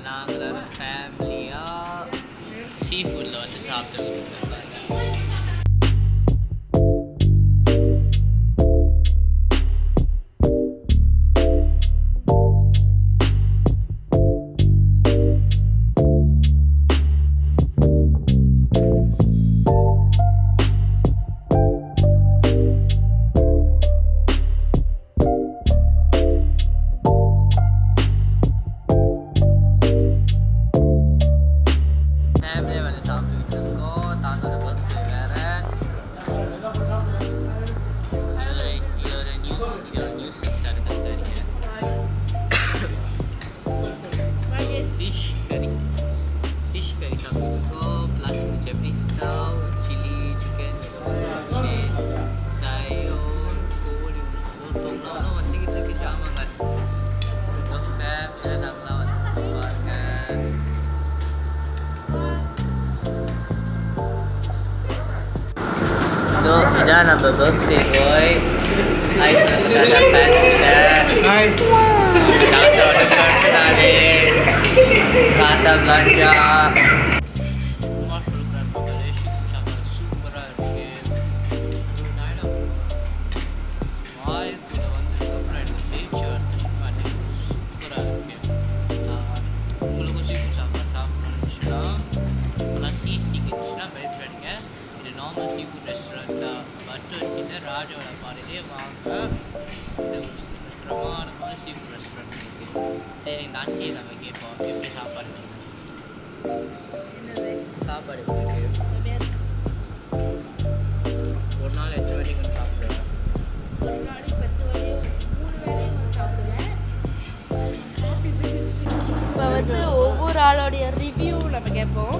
நாங்கள் எல்லோரும் ஃபேமிலியாக சீ ஃபுட்டில் வந்து சாப்பிட்டு இதான் நம்ம பர்த்டே பாய். ஹாய் தாத்தா ஃபேன்ஸ் ஹாய் தாத்தாவோட பிறந்தநாளே தாத்தா பிளாஞ்சா சும்மா சொல்கிறேன் மக்களே. சாப்பாடு சூப்பராக இருக்குது. வாய்க்குள்ள வந்ததுக்கப்புறம் எனக்கு பேச்சு வந்து சூப்பராக இருக்குது. உங்களுக்கும் சீக்கிரம் சாப்பாடு சாப்பிடணும்னு இருந்துச்சுன்னா இப்போலாம் சிசி கிட்ஸ்லாம் வெயிட் பண்ணுங்க. இது நார்மல் சீ ஃபுட் ரெஸ்டாரண்ட்டாக பட்டர் கிட்ட ராஜாவோட பாதையிலே வாங்க. இது ஒரு பிரமாதமான சீ ஃபுட் ரெஸ்டாரண்ட் இருக்குது. சரி இந்த ஆண்டியை நம்ம கேட்போம் எப்படி சாப்பாடு சாப்பாடு ஒரு நாள் எத்தனை வரைக்கும் வந்து சாப்பிடுவேன்? ஒரு நாளைக்கு 10 வரையும் 3 வேளையும் வந்து சாப்பிடுவேன். இப்போ வந்து ஒவ்வொரு ஆளோடைய ரிவ்யூ நம்ம கேட்போம்.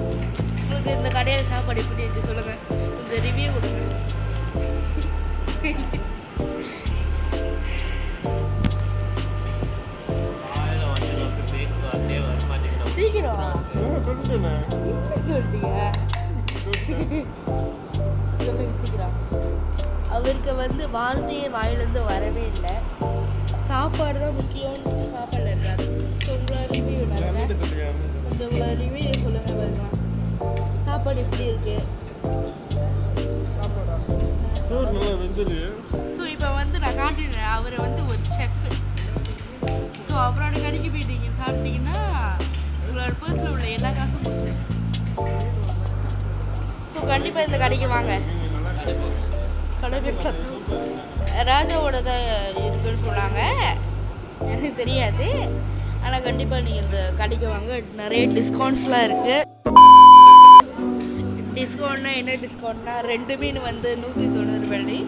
உங்களுக்கு இந்த கடையில் சாப்பாடு எப்படி இருக்குது சொல்லுங்கள், இந்த ரிவ்யூ கொடுங்க. சீக்கிரம் சொல்லுங்க சீக்கிரம். அவருக்கு வந்து வார்த்தையே வாயிலேருந்து வரவே இல்லை. சாப்பாடு தான் முக்கியம்னு சாப்பாடில் இருக்காரு. ஸோ உங்களோட ரிவ்யூ நாங்கள் கொஞ்சம் உங்களோட ரிவ்யூ சொல்லுங்கள் பார்க்கலாம். சாப்பாடு எப்படி இருக்கு? ஸோ இப்போ வந்து நான் காட்டிடுறேன். அவர் வந்து ஒரு செஃப். ஸோ அவரோட கடைக்கு போயிட்டீங்க சாப்பிட்டீங்கன்னா உங்களோட பர்ஸில் உள்ள எல்லா காசும் முடிச்சிடும். ஸோ கண்டிப்பாக இந்த கடைக்கு வாங்க. கடை பேர் ராஜாவோட தான் இருக்குன்னு சொன்னாங்க, எனக்கு தெரியாது. ஆனால் கண்டிப்பாக நீங்கள் இந்த கடைக்கு வாங்க. நிறைய டிஸ்கவுண்ட்ஸ்லாம் இருக்குது. டிஸ்கவுண்ட்னா என்ன டிஸ்கவுண்ட்னா 2 மீன் வந்து 190 ரூபாய்.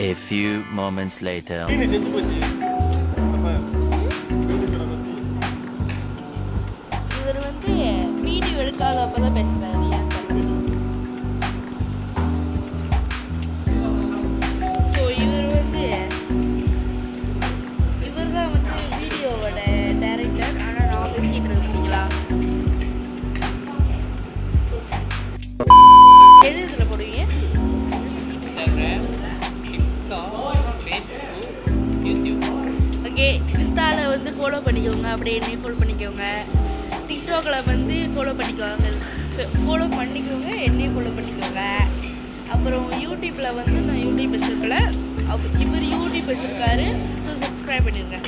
A few moments later. இவர் வந்து வீடியோ எடுக்காதப்ப தான் பேசுறாரு. ஸோ இவர் தான் வந்து வீடியோவோட டைரக்டர். ஆனால் நான் பேசிகிட்டு இருக்கீங்களா? எது இதில் போடுவீங்க? Instagram, TikTok, Facebook, YouTube. Okay, இன்ஸ்டாவில் வந்து ஃபாலோ பண்ணிக்கோங்க, அப்படியே என்னையும் ஃபாலோ பண்ணிக்கோங்க. டிக்டாக்கில் வந்து ஃபாலோ பண்ணிக்கோங்க, என்னையும் ஃபாலோ பண்ணிக்கோங்க. அப்புறம் யூடியூப்பில் வந்து நான் யூடியூப் வச்சுருக்கல, இவர் யூடியூப் வச்சுருக்காரு. ஸோ சப்ஸ்கிரைப் பண்ணிடுங்க.